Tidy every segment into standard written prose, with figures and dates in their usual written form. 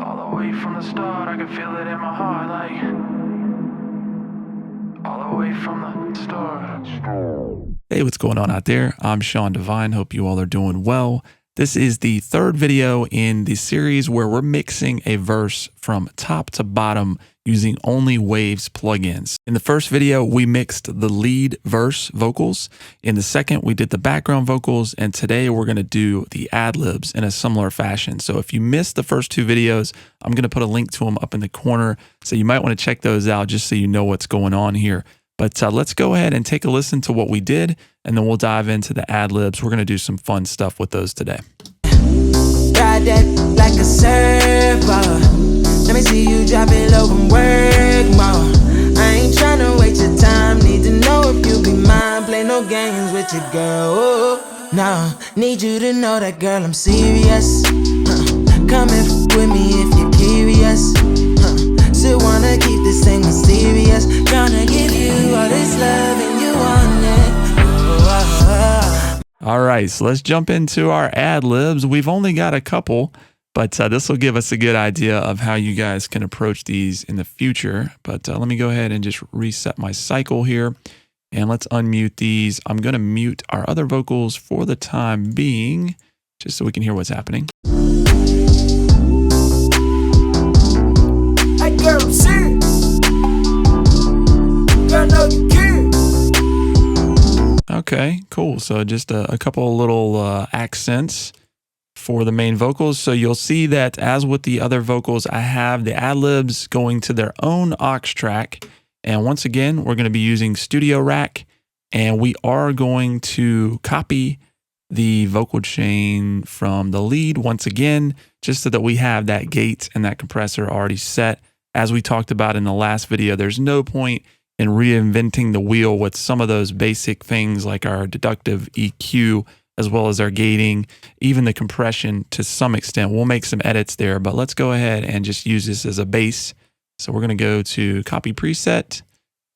All the way from the start, I can feel it in my heart, like all the way from the start. Hey, what's going on out there? I'm Sean Devine. Hope you all are doing well. This is the third video in the series where we're mixing a verse from top to bottom using only Waves plugins. In the first video, we mixed the lead verse vocals. In the second, we did the background vocals. And today we're going to do the ad-libs in a similar fashion. So if you missed the first two videos, I'm going to put a link to them up in the corner. So you might want to check those out just so you know what's going on here. But let's go ahead and take a listen to what we did, and then we'll dive into the ad-libs. We're going to do some fun stuff with those today. Ride that like a surfer. Let me see you drop it low and work more. I ain't tryna waste your time. Need to know if you be mine. Play no games with your girl. No, need you to know that, girl, I'm serious. Come and with me if you're curious. Still wanna keep this thing mysterious. Gonna give you all this love and you want it. All right, so let's jump into our ad-libs. We've only got a couple, but this will give us a good idea of how you guys can approach these in the future. But let me go ahead and just reset my cycle here, and let's unmute these. I'm gonna mute our other vocals for the time being, just so we can hear what's happening. Okay, cool. So just a couple of little accents for the main vocals. So you'll see that as with the other vocals, I have the ad-libs going to their own aux track. And once again, we're going to be using StudioRack, and we are going to copy the vocal chain from the lead once again, just so that we have that gate and that compressor already set. As we talked about in the last video, there's no point in reinventing the wheel with some of those basic things like our deductive EQ, as well as our gating, even the compression to some extent. We'll make some edits there, but let's go ahead and just use this as a base. So we're going to go to copy preset,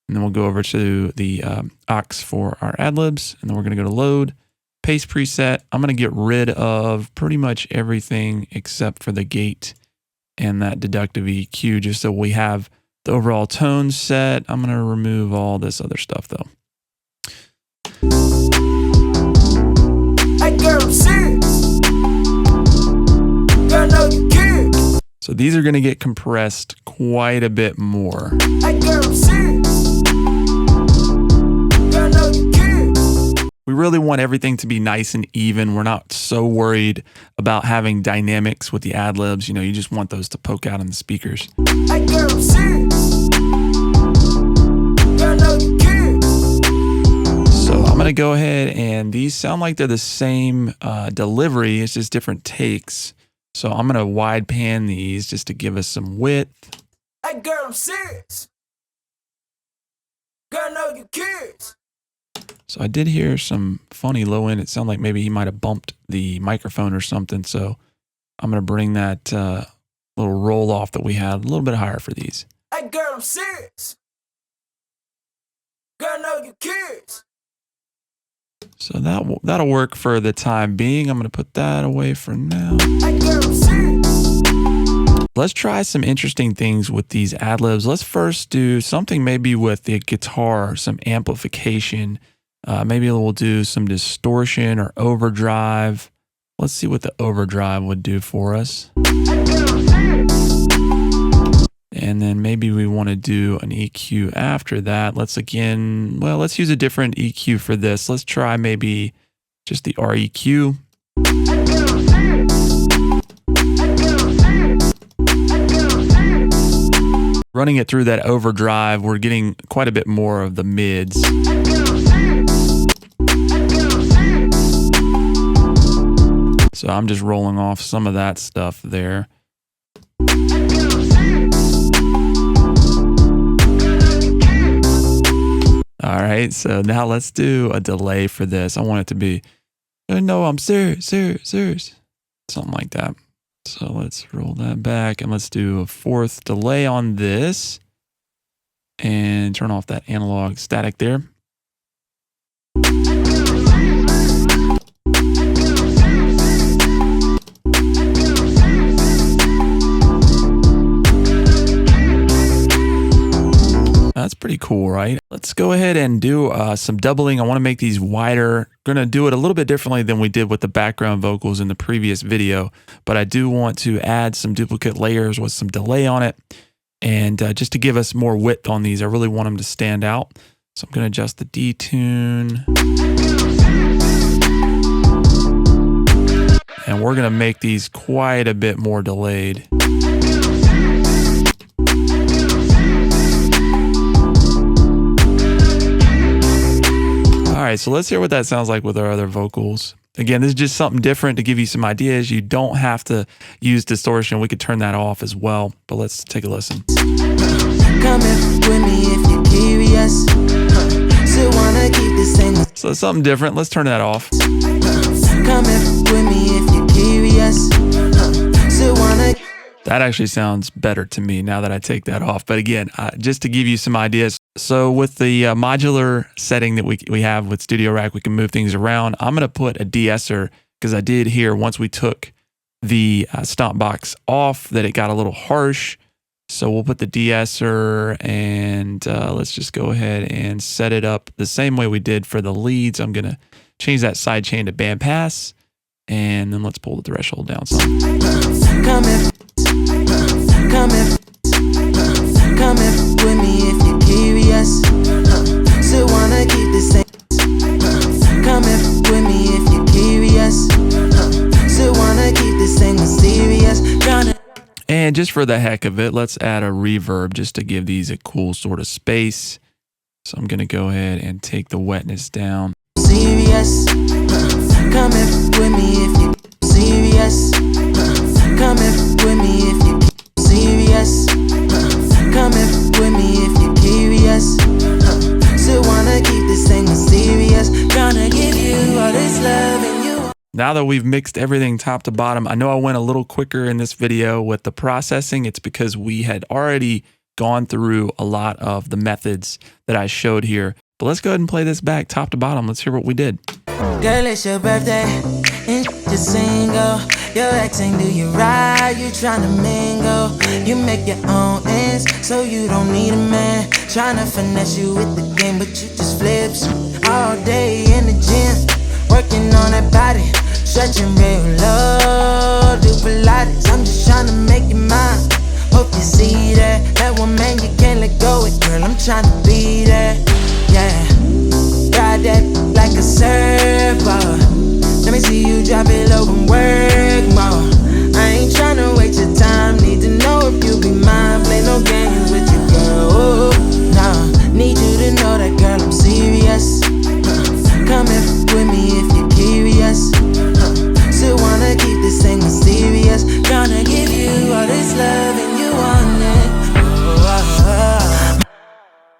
and then we'll go over to the aux for our ad-libs, and then we're going to go to load, paste preset. I'm going to get rid of pretty much everything except for the gate and that deductive EQ, just so we have the overall tone set. I'm going to remove all this other stuff though. Hey girl, I'm serious. Girl, know you care. So these are going to get compressed quite a bit more. Hey girl, I'm serious. Girl, know you care. We really want everything to be nice and even. We're not so worried about having dynamics with the ad-libs. You know, you just want those to poke out in the speakers. Hey girl, I'm serious. Girl, know you care. So I'm going to go ahead, and these sound like they're the same delivery. It's just different takes. So I'm going to wide pan these just to give us some width. Hey girl, I'm serious. Girl, know you care. So I did hear some funny low end. It sounded like maybe he might have bumped the microphone or something. So I'm going to bring that little roll off that we had a little bit higher for these. Hey girl, I'm serious. Girl, know you cares. So that'll work for the time being. I'm going to put that away for now. Hey girl, I'm serious. Let's try some interesting things with these ad-libs. Let's first do something maybe with the guitar, some amplification. Maybe we'll do some distortion or overdrive. Let's see what the overdrive would do for us. And then maybe we want to do an EQ after that. Let's use a different EQ for this. Let's try maybe just the REQ. Running it through that overdrive, we're getting quite a bit more of the mids. So I'm just rolling off some of that stuff there. All right, so now let's do a delay for this. I want it to be, no, I'm serious. Something like that. So let's roll that back, and let's do a fourth delay on this and turn off that analog static there. Pretty cool, right? Let's go ahead and do some doubling. I want to make these wider. Going to do it a little bit differently than we did with the background vocals in the previous video, but I do want to add some duplicate layers with some delay on it. And just to give us more width on these, I really want them to stand out. So I'm going to adjust the detune. And we're going to make these quite a bit more delayed. All right, so let's hear what that sounds like with our other vocals. Again, this is just something different to give you some ideas. You don't have to use distortion. We could turn that off as well, but let's take a listen. Come with me if you're curious. Still wanna keep the same. So it's something different. Let's turn that off. Come with me if you're curious. Still wanna. That actually sounds better to me now that I take that off. But again, just to give you some ideas. So with the modular setting that we have with StudioRack, we can move things around. I'm going to put a de-esser because I did hear once we took the stomp box off that it got a little harsh. So we'll put the de-esser and let's just go ahead and set it up the same way we did for the leads. I'm going to change that side chain to bandpass, and then let's pull the threshold down some. Come with me if you're curious. Still wanna keep the same. Come with me if you're curious. Still wanna keep the same mysterious. And just for the heck of it, let's add a reverb just to give these a cool sort of space. So I'm gonna go ahead and take the wetness down. Serious. Come with me if you're serious. Come with me if you're serious. Come with me if you're curious. Still wanna keep this thing mysterious. Gonna give you all this love and you. Now that we've mixed everything top to bottom, I know I went a little quicker in this video with the processing. It's because we had already gone through a lot of the methods that I showed here. But let's go ahead and play this back top to bottom. Let's hear what we did. Girl, it's your birthday and you're single. Your ex ain't do you right, you tryna mingle. You make your own ends, so you don't need a man. Tryna finesse you with the game, but you just flips. All day in the gym, working on that body. Stretching real low, do Pilates. I'm just tryna make you mine. Hope you see that. That one man you can't let go with, girl, I'm tryna be there. Yeah, ride that like a surfer. Let me see you drop it low and work more. I ain't tryna waste your time. Need to know if you be mine. Play no games with you, girl. Nah, need you to know that, girl, I'm serious. Come with me if you're curious. Still wanna keep this thing mysterious. Gonna give you all this love and you want it.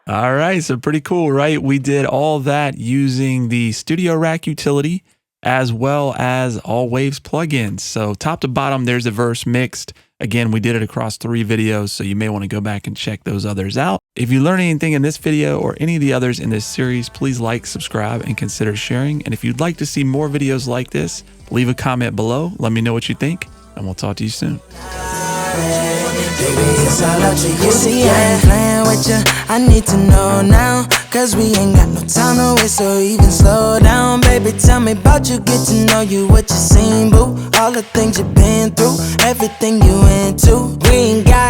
All right, so pretty cool, right? We did all that using the StudioRack utility as well as all Waves plugins. So top to bottom, there's a verse mixed. Again, we did it across 3 videos, so you may want to go back and check those others out. If you learned anything in this video or any of the others in this series, please like, subscribe, and consider sharing. And if you'd like to see more videos like this, leave a comment below. Let me know what you think, and we'll talk to you soon. Baby, it's all up to you. See, I ain't playing with you. I need to know now, cause we ain't got no time to waste, so even slow down. Baby, tell me about you, get to know you, what you seen, boo. All the things you've been through, everything you into. We ain't got